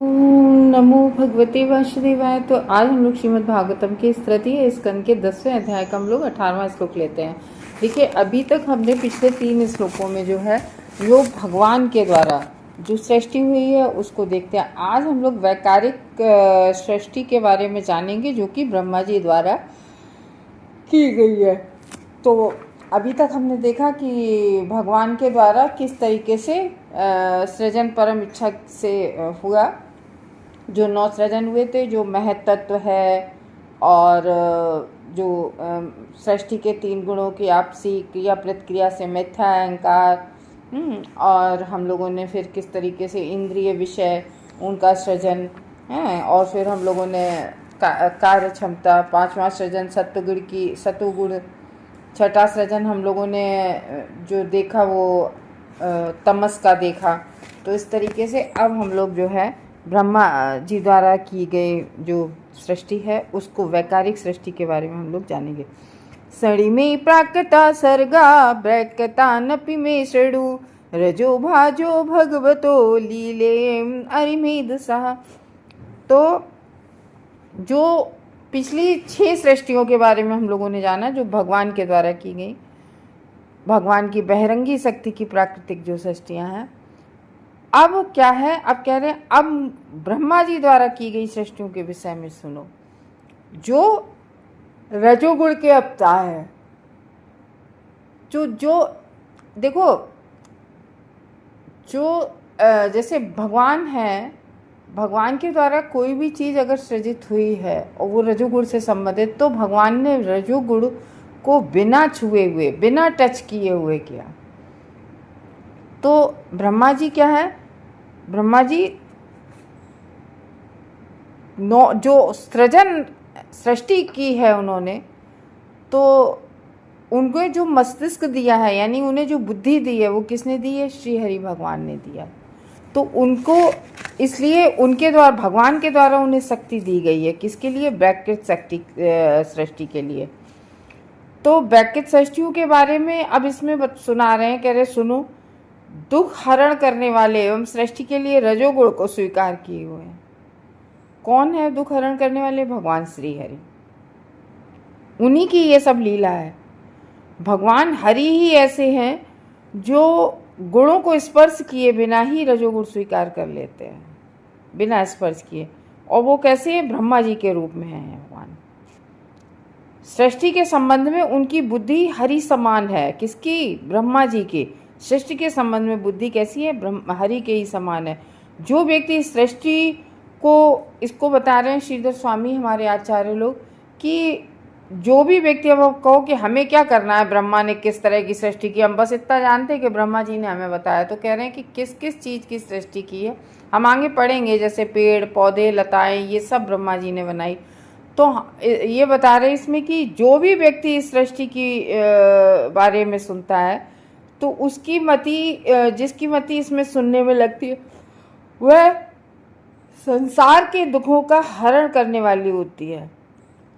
ओम नमो भगवते वासुदेवाय। तो आज हम लोग श्रीमद् भागवतम के तृतीय स्कंद के 10वें अध्याय का हम लोग 18वां श्लोक लेते हैं। देखिए, अभी तक हमने पिछले 3 श्लोकों में जो है वो भगवान के द्वारा जो सृष्टि हुई है उसको देखते हैं। आज हम लोग वैकारिक सृष्टि के बारे में जानेंगे जो कि ब्रह्मा जी द्वारा की गई है। तो अभी तक हमने देखा कि भगवान के द्वारा किस तरीके से सृजन परम इच्छा से हुआ। जो 9 सृजन हुए थे, जो महत तत्व है और जो सृष्टि के 3 गुणों की आपसी क्रिया प्रतिक्रिया से मिथ्या अहंकार, और हम लोगों ने फिर किस तरीके से इंद्रिय विषय उनका सृजन है, और फिर हम लोगों ने कार्य क्षमता, 5वां सृजन सत्वगुण, 6ठा सृजन हम लोगों ने जो देखा वो तमस का देखा। तो इस तरीके से अब हम लोग जो है ब्रह्मा जी द्वारा की गई जो सृष्टि है उसको वैकारिक सृष्टि के बारे में हम लोग जानेंगे। सणिमे प्राकृता सर्गा ब्रैकतानपि मे श्रेणु रजो भाजो भगवतो लीले अरिमेद सहा। तो जो पिछली 6 सृष्टियों के बारे में हम लोगों ने जाना जो भगवान के द्वारा की गई, भगवान की बहरंगी शक्ति की प्राकृतिक जो सृष्टियां हैं। अब क्या है, अब कह रहे हैं अब ब्रह्मा जी द्वारा की गई सृष्टियों के विषय में सुनो। जो रजोगुण के अवतार है, जो देखो, जो जैसे भगवान है, भगवान के द्वारा कोई भी चीज़ अगर सृजित हुई है और वो रजोगुण से संबंधित, तो भगवान ने रजोगुण को बिना छुए हुए, बिना टच किए हुए किया। तो ब्रह्मा जी क्या है, ब्रह्मा जी जो सृष्टि की है उन्होंने, तो उनको जो मस्तिष्क दिया है, यानी उन्हें जो बुद्धि दी है, वो किसने दी है? श्री हरि भगवान ने दिया। तो उनको इसलिए उनके द्वारा, भगवान के द्वारा उन्हें शक्ति दी गई है। किसके लिए? वैकृत शक्ति सृष्टि के लिए। तो वैकृत सृष्टियों के बारे में अब इसमें सुना रहे हैं, कह रहे सुनो, दुख हरण करने वाले एवं सृष्टि के लिए रजोगुण को स्वीकार किए हुए हैं। कौन है दुख हरण करने वाले? भगवान श्री हरि। उन्हीं की ये सब लीला है। भगवान हरि ही ऐसे हैं जो गुणों को स्पर्श किए बिना ही रजोगुण स्वीकार कर लेते हैं, बिना स्पर्श किए। और वो कैसे हैं? ब्रह्मा जी के रूप में हैं भगवान। सृष्टि के संबंध में उनकी बुद्धि हरि समान है। किसकी? ब्रह्मा जी की। सृष्टि के संबंध में बुद्धि कैसी है? हरि के ही समान है। जो व्यक्ति सृष्टि को, इसको बता रहे हैं श्रीधर स्वामी हमारे आचार्य लोग, कि जो भी व्यक्ति, अब आप कहो कि हमें क्या करना है, ब्रह्मा ने किस तरह की सृष्टि की, हम बस इतना जानते हैं कि ब्रह्मा जी ने हमें बताया। तो कह रहे हैं कि किस किस चीज़ की सृष्टि की है हम आगे पढ़ेंगे, जैसे पेड़ पौधे लताएं, ये सब ब्रह्मा जी ने बनाई। तो ये बता रहे हैं इसमें कि जो भी व्यक्ति इस सृष्टि की बारे में सुनता है, तो उसकी मति, जिसकी मति इसमें सुनने में लगती है, वह संसार के दुखों का हरण करने वाली होती है।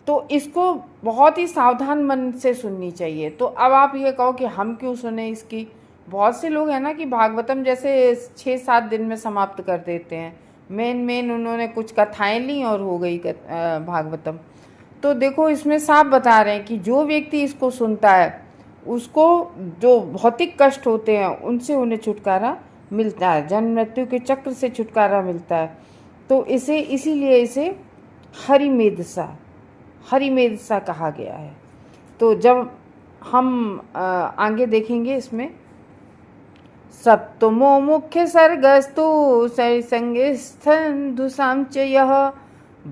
तो इसको बहुत ही सावधान मन से सुननी चाहिए। तो अब आप ये कहो कि हम क्यों सुने इसकी? बहुत से लोग हैं ना कि भागवतम जैसे 6-7 दिन में समाप्त कर देते हैं। मेन उन्होंने कुछ कथाएं ली और हो गई भागवतम। तो देखो, इसमें साफ बता रहे हैं कि जो व्यक्ति इसको सुनता है उसको जो भौतिक कष्ट होते हैं उनसे उन्हें छुटकारा मिलता है, जन्म मृत्यु के चक्र से छुटकारा मिलता है। तो इसीलिए इसे हरिमेध सा कहा गया है। तो जब हम आगे देखेंगे इसमें, सप्तमो मुख्य सर्गस्तु संगस्थुषां च यः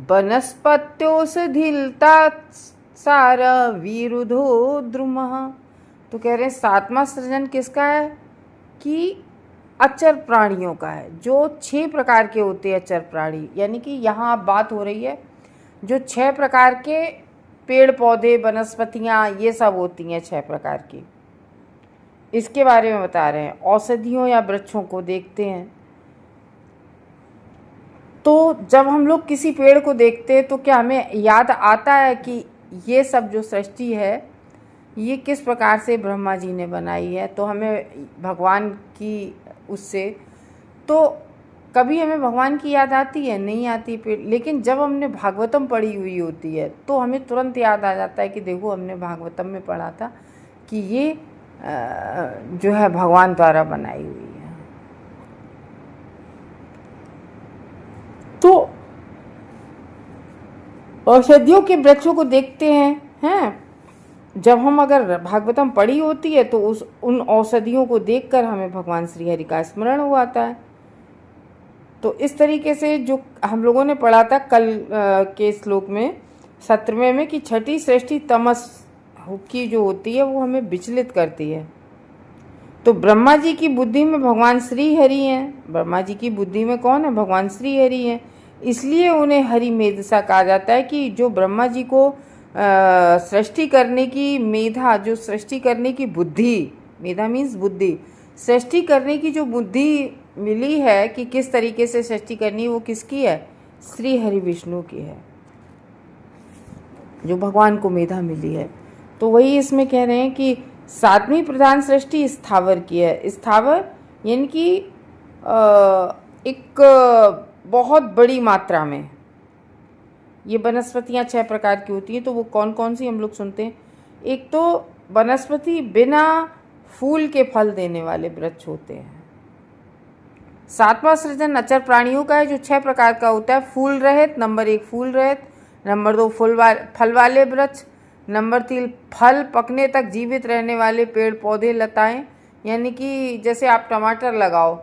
वनस्पत्योषधिलता सार विरुधो द्रुमः। तो कह रहे हैं 7वां सृजन किसका है? कि अचर प्राणियों का है। जो 6 प्रकार के होते हैं अचर प्राणी, यानी कि यहाँ बात हो रही है जो 6 प्रकार के पेड़ पौधे वनस्पतियाँ ये सब होती हैं 6 प्रकार की, इसके बारे में बता रहे हैं। औषधियों या वृक्षों को देखते हैं। तो जब हम लोग किसी पेड़ को देखते हैं तो क्या हमें याद आता है कि ये सब जो सृष्टि है ये किस प्रकार से ब्रह्मा जी ने बनाई है? तो हमें भगवान की उससे, तो कभी हमें भगवान की याद आती है? नहीं आती पेड़। लेकिन जब हमने भागवतम पढ़ी हुई होती है तो हमें तुरंत याद आ जाता है कि देखो हमने भागवतम में पढ़ा था कि ये जो है भगवान द्वारा बनाई हुई है। तो औषधियों के वृक्षों को देखते हैं जब हम अगर भागवतम पढ़ी होती है तो उन औषधियों को देखकर हमें भगवान श्री हरि का स्मरण हो आता है। तो इस तरीके से जो हम लोगों ने पढ़ा था कल के श्लोक में 17वें में कि छठी सृष्टि तमस की जो होती है वो हमें विचलित करती है। तो ब्रह्मा जी की बुद्धि में भगवान श्री हरि हैं। ब्रह्मा जी की बुद्धि में कौन है? भगवान श्री हरि हैं। इसलिए उन्हें हरि मेधसा कहा जाता है कि जो ब्रह्मा जी को सृष्टि करने की मेधा, जो सृष्टि करने की बुद्धि, मेधा मीन्स बुद्धि, सृष्टि करने की जो बुद्धि मिली है कि किस तरीके से सृष्टि करनी, वो किसकी है? श्री हरि विष्णु की है, जो भगवान को मेधा मिली है। तो वही इसमें कह रहे हैं कि 7वीं प्रधान सृष्टि स्थावर की है। स्थावर यानी कि एक बहुत बड़ी मात्रा में ये वनस्पतियाँ 6 प्रकार की होती हैं। तो वो कौन कौन सी हम लोग सुनते हैं? एक तो वनस्पति बिना फूल के फल देने वाले वृक्ष होते हैं। 7वां सृजन अचर प्राणियों का है जो 6 प्रकार का होता है। फूल रहित, नंबर 1 फूल रहित, नंबर 2 फल वाले वृक्ष, नंबर 3 फल पकने तक जीवित रहने वाले पेड़ पौधे लताएं। यानी कि जैसे आप टमाटर लगाओ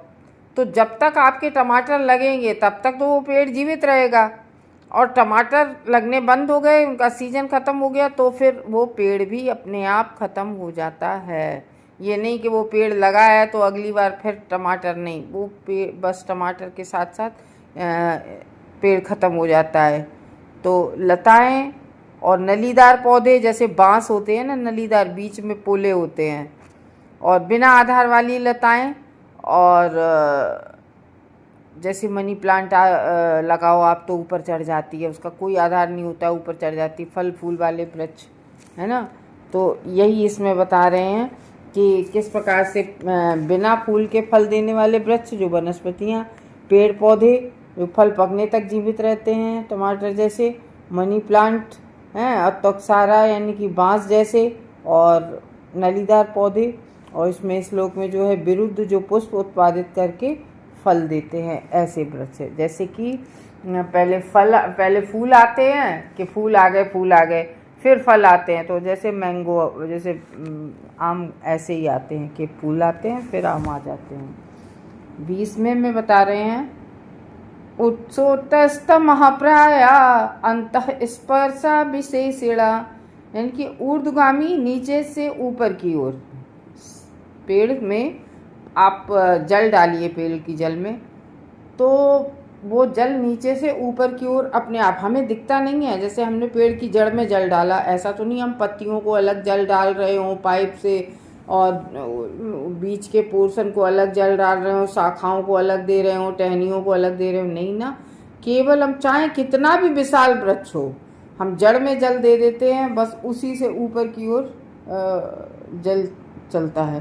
तो जब तक आपके टमाटर लगेंगे तब तक तो वो पेड़ जीवित रहेगा, और टमाटर लगने बंद हो गए, उनका सीजन ख़त्म हो गया तो फिर वो पेड़ भी अपने आप ख़त्म हो जाता है। ये नहीं कि वो पेड़ लगा है तो अगली बार फिर टमाटर नहीं, वो पेड़ बस टमाटर के साथ साथ पेड़ ख़त्म हो जाता है। तो लताएं और नलीदार पौधे जैसे बांस होते हैं ना, नलीदार, बीच में पोले होते हैं, और बिना आधार वाली लताएं, और जैसे मनी प्लांट लगाओ आप तो ऊपर चढ़ जाती है, उसका कोई आधार नहीं होता, ऊपर चढ़ जाती, फल फूल वाले वृक्ष, है ना। तो यही इसमें बता रहे हैं कि किस प्रकार से बिना फूल के फल देने वाले वृक्ष जो वनस्पतियाँ, पेड़ पौधे जो फल पकने तक जीवित रहते हैं, टमाटर जैसे, मनी प्लांट हैं, अतोक्सारा यानी कि बांस जैसे, और नलीदार पौधे, और इसमें श्लोक में जो है विरुद्ध जो पुष्प उत्पादित करके फल देते हैं, ऐसे वृक्ष। जैसे कि पहले फूल आते हैं कि फूल आ गए, फिर फल आते हैं। तो जैसे मैंगो, जैसे आम, ऐसे ही आते हैं कि फूल आते हैं फिर आम आ जाते हैं। 20वें में बता रहे हैं उत्सोतस्त महाप्राया अंतः स्पर्शा विशेषिणा, यानी कि ऊर्ध्वगामी नीचे से ऊपर की ओर। पेड़ में आप जल डालिए, पेड़ की जल में, तो वो जल नीचे से ऊपर की ओर अपने आप, हमें दिखता नहीं है। जैसे हमने पेड़ की जड़ में जल डाला, ऐसा तो नहीं हम पत्तियों को अलग जल डाल रहे हों पाइप से, और बीच के पोर्शन को अलग जल डाल रहे हो, शाखाओं को अलग दे रहे हो, टहनियों को अलग दे रहे हो, नहीं ना। केवल हम चाहे कितना भी विशाल वृक्ष हो, हम जड़ में जल दे देते हैं, बस उसी से ऊपर की ओर जल चलता है।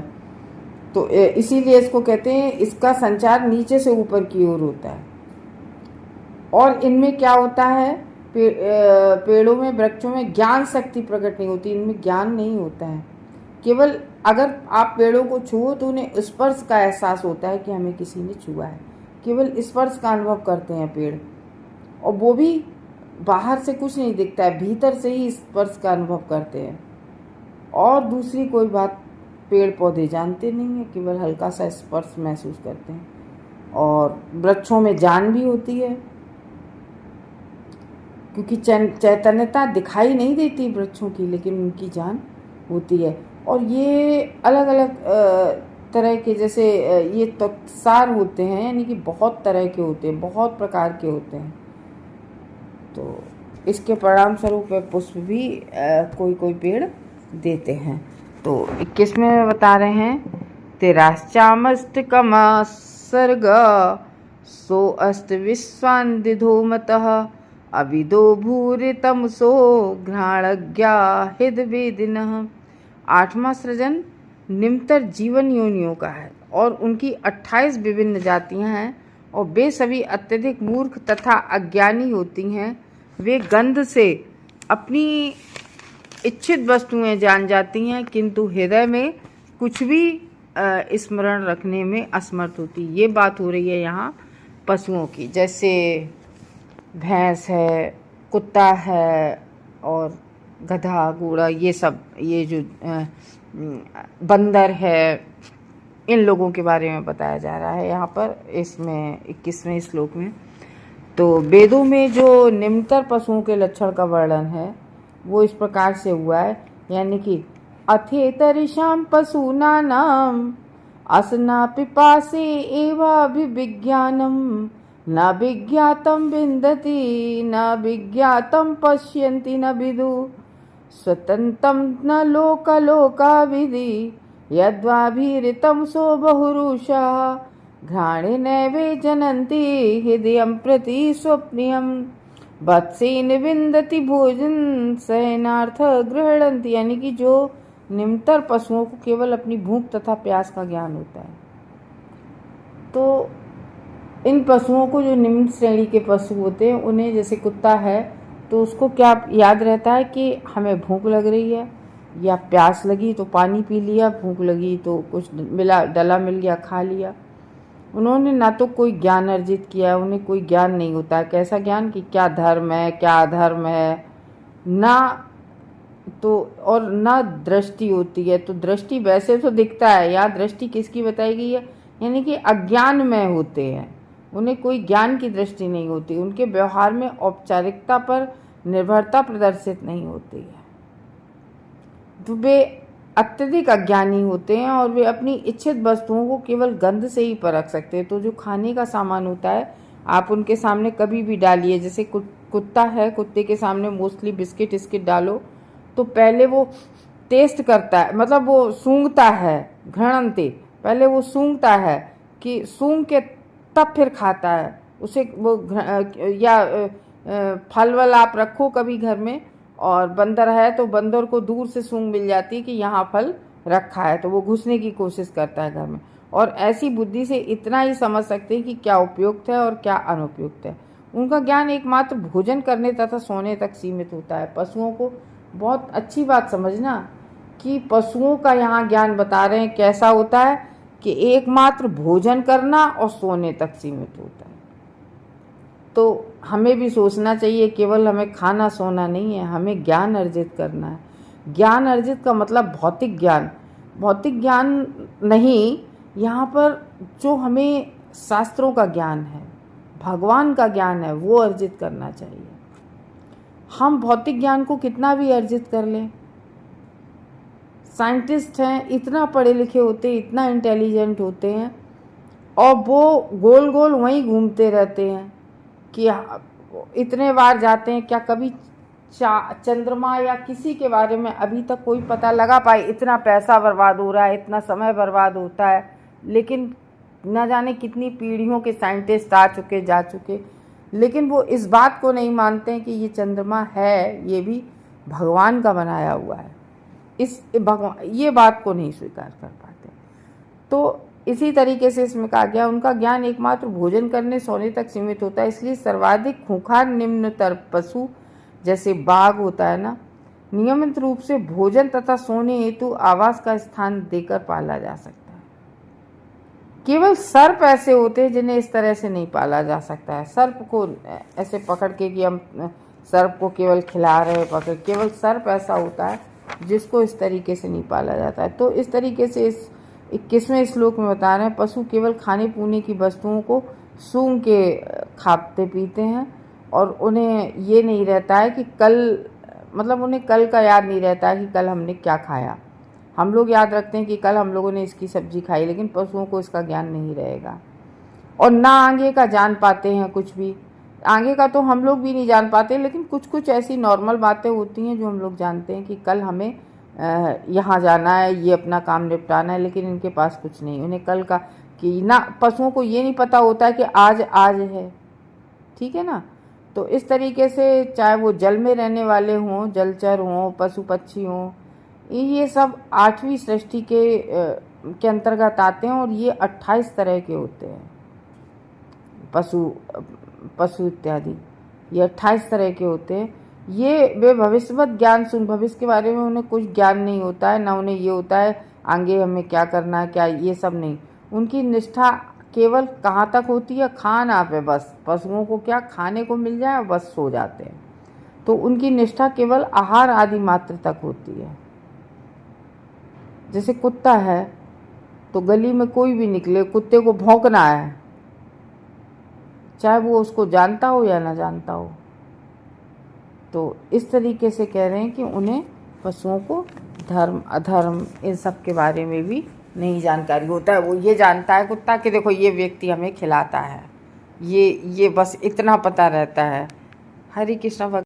तो इसीलिए इसको कहते हैं, इसका संचार नीचे से ऊपर की ओर होता है। और इनमें क्या होता है, पेड़ों में, वृक्षों में ज्ञान शक्ति प्रकट नहीं होती, इनमें ज्ञान नहीं होता है। केवल अगर आप पेड़ों को छुओ तो उन्हें स्पर्श का एहसास होता है कि हमें किसी ने छुआ है, केवल स्पर्श का अनुभव करते हैं पेड़, और वो भी बाहर से कुछ नहीं दिखता है, भीतर से ही स्पर्श का अनुभव करते हैं। और दूसरी कोई बात पेड़ पौधे जानते नहीं हैं, केवल हल्का सा स्पर्श महसूस करते हैं। और वृक्षों में जान भी होती है, क्योंकि चैतन्यता दिखाई नहीं देती वृक्षों की, लेकिन उनकी जान होती है। और ये अलग अलग तरह के, जैसे ये तोक्सार होते हैं, यानी कि बहुत तरह के होते हैं, बहुत प्रकार के होते हैं। तो इसके परिणाम स्वरूप पुष्प भी कोई कोई पेड़ देते हैं। तो 21वें में बता रहे हैं तेराश्चामष्टकम सर्ग सो अस्त विश्वान्दिधो मतः अविदो भूरितमसो घ्राणज्ञा हृदवेदिनः। 8वां सृजन निम्नतर जीवन योनियों का है, और उनकी 28 विभिन्न जातियां हैं, और वे सभी अत्यधिक मूर्ख तथा अज्ञानी होती हैं। वे गंध से अपनी इच्छित वस्तुएं जान जाती हैं, किंतु हृदय में कुछ भी स्मरण रखने में असमर्थ होती। ये बात हो रही है यहाँ पशुओं की, जैसे भैंस है, कुत्ता है और गधा घोड़ा, ये सब, ये जो बंदर है, इन लोगों के बारे में बताया जा रहा है यहाँ पर इसमें 21वें श्लोक में। तो वेदों में जो निम्नतर पशुओं के लक्षण का वर्णन है वो इस प्रकार से हुआ है, यानी कि अथेतरिषां पशूनानाम् असना पिपासे एवाभिविज्ञानं न विज्ञातं विन्दति न विज्ञातं पश्यन्ति न विदु स्वतन्त्रं न लोकलोकाविदि यद्वाभिरितं सो बहुरुषः घ्राणेनैवे जनन्ति हृदयं प्रति स्वप्नियं वत्सेन विन्दति भोजन शयनार्थ गृह्णन्ति। यानी कि जो निम्नतर पशुओं को केवल अपनी भूख तथा प्यास का ज्ञान होता है। तो इन पशुओं को, जो निम्न श्रेणी के पशु होते हैं, उन्हें जैसे कुत्ता है तो उसको क्या याद रहता है कि हमें भूख लग रही है या प्यास लगी तो पानी पी लिया, भूख लगी तो कुछ मिला, डला मिल गया, खा लिया। उन्होंने ना तो कोई ज्ञान अर्जित किया, उन्हें कोई ज्ञान नहीं होता है। कैसा ज्ञान कि क्या धर्म है, क्या अधर्म है, ना तो और ना दृष्टि होती है। तो दृष्टि वैसे तो दिखता है, यहाँ दृष्टि किसकी बताई गई है, यानी कि अज्ञान में होते हैं, उन्हें कोई ज्ञान की दृष्टि नहीं होती, उनके व्यवहार में औपचारिकता पर निर्भरता प्रदर्शित नहीं होती है। तो वे अत्यधिक अज्ञानी होते हैं और वे अपनी इच्छित वस्तुओं को केवल गंध से ही परख सकते हैं। तो जो खाने का सामान होता है आप उनके सामने कभी भी डालिए, जैसे कुत्ता है, कुत्ते के सामने मोस्टली बिस्किट इस्किट डालो तो पहले वो टेस्ट करता है, मतलब वो सूंघता है, घ्रणन्ते, पहले वो सूंघता है कि सूंघ के तब फिर खाता है उसे। वो या फल वल आप रखो कभी घर में और बंदर है तो बंदर को दूर से सूंघ मिल जाती है कि यहाँ फल रखा है, तो वो घुसने की कोशिश करता है घर में। और ऐसी बुद्धि से इतना ही समझ सकते हैं कि क्या उपयुक्त है और क्या अनुपयुक्त है। उनका ज्ञान एकमात्र भोजन करने तथा सोने तक सीमित होता है। पशुओं को बहुत अच्छी बात समझना कि पशुओं का यहाँ ज्ञान बता रहे हैं कैसा होता है कि एकमात्र भोजन करना और सोने तक सीमित होता है। तो हमें भी सोचना चाहिए, केवल हमें खाना सोना नहीं है, हमें ज्ञान अर्जित करना है। ज्ञान अर्जित का मतलब भौतिक ज्ञान, भौतिक ज्ञान नहीं, यहाँ पर जो हमें शास्त्रों का ज्ञान है, भगवान का ज्ञान है, वो अर्जित करना चाहिए। हम भौतिक ज्ञान को कितना भी अर्जित कर लें, साइंटिस्ट हैं, इतना पढ़े लिखे होते हैं, इतना इंटेलिजेंट होते हैं और वो गोल गोल वहीं घूमते रहते हैं कि इतने बार जाते हैं, क्या कभी चंद्रमा या किसी के बारे में अभी तक कोई पता लगा पाए। इतना पैसा बर्बाद हो रहा है, इतना समय बर्बाद होता है, लेकिन न जाने कितनी पीढ़ियों के साइंटिस्ट आ चुके, जा चुके, लेकिन वो इस बात को नहीं मानते हैं कि ये चंद्रमा है, ये भी भगवान का बनाया हुआ है। ये बात को नहीं स्वीकार कर पाते। तो इसी तरीके से इसमें कहा गया उनका ज्ञान एकमात्र भोजन करने सोने तक सीमित होता है। इसलिए सर्वाधिक खूंखार निम्नतर पशु जैसे बाघ होता है ना, नियमित रूप से भोजन तथा सोने हेतु आवास का स्थान देकर पाला जा सकता है। केवल सर्प ऐसे होते हैं जिन्हें इस तरह से नहीं पाला जा सकता है। सर्प को ऐसे पकड़ के कि हम सर्प को केवल खिला रहे हैं, पकड़, केवल सर्प ऐसा होता है जिसको इस तरीके से नहीं पाला जाता है। तो इस तरीके से इस 21वें श्लोक में बता रहे हैं पशु केवल खाने पीने की वस्तुओं को सूंघ के खाते पीते हैं और उन्हें ये नहीं रहता है कि कल, मतलब उन्हें कल का याद नहीं रहता है कि कल हमने क्या खाया। हम लोग याद रखते हैं कि कल हम लोगों ने इसकी सब्जी खाई, लेकिन पशुओं को इसका ज्ञान नहीं रहेगा। और ना आगे का जान पाते हैं कुछ भी, आगे का तो हम लोग भी नहीं जान पाते, लेकिन कुछ कुछ ऐसी नॉर्मल बातें होती हैं जो हम लोग जानते हैं कि कल हमें यहाँ जाना है, ये अपना काम निपटाना है, लेकिन इनके पास कुछ नहीं। उन्हें कल का कि ना, पशुओं को ये नहीं पता होता है कि आज है, ठीक है ना। तो इस तरीके से चाहे वो जल में रहने वाले हों, जलचर हों, पशु पक्षी हों, ये सब 8वीं सृष्टि के अंतर्गत आते हैं और ये 28 तरह के होते हैं। पशु इत्यादि। ये 28 तरह के होते हैं। ये वे भविष्यवत ज्ञान सुन, भविष्य के बारे में उन्हें कुछ ज्ञान नहीं होता है, ना उन्हें ये होता है आगे हमें क्या करना है, क्या, ये सब नहीं। उनकी निष्ठा केवल कहाँ तक होती है? खाना पे बस। पशुओं को क्या खाने को मिल जाए बस सो जाते हैं। तो उनकी निष्ठा केवल आहार आदि मात्र तक होती है। जैसे कुत्ता है तो गली में कोई भी निकले, कुत्ते को भौंकना है, चाहे वो उसको जानता हो या ना जानता हो। तो इस तरीके से कह रहे हैं कि उन्हें पशुओं को धर्म अधर्म इन सब के बारे में भी नहीं जानकारी होता है। वो ये जानता है कुत्ता कि देखो ये व्यक्ति हमें खिलाता है, ये बस इतना पता रहता है। हरे कृष्ण।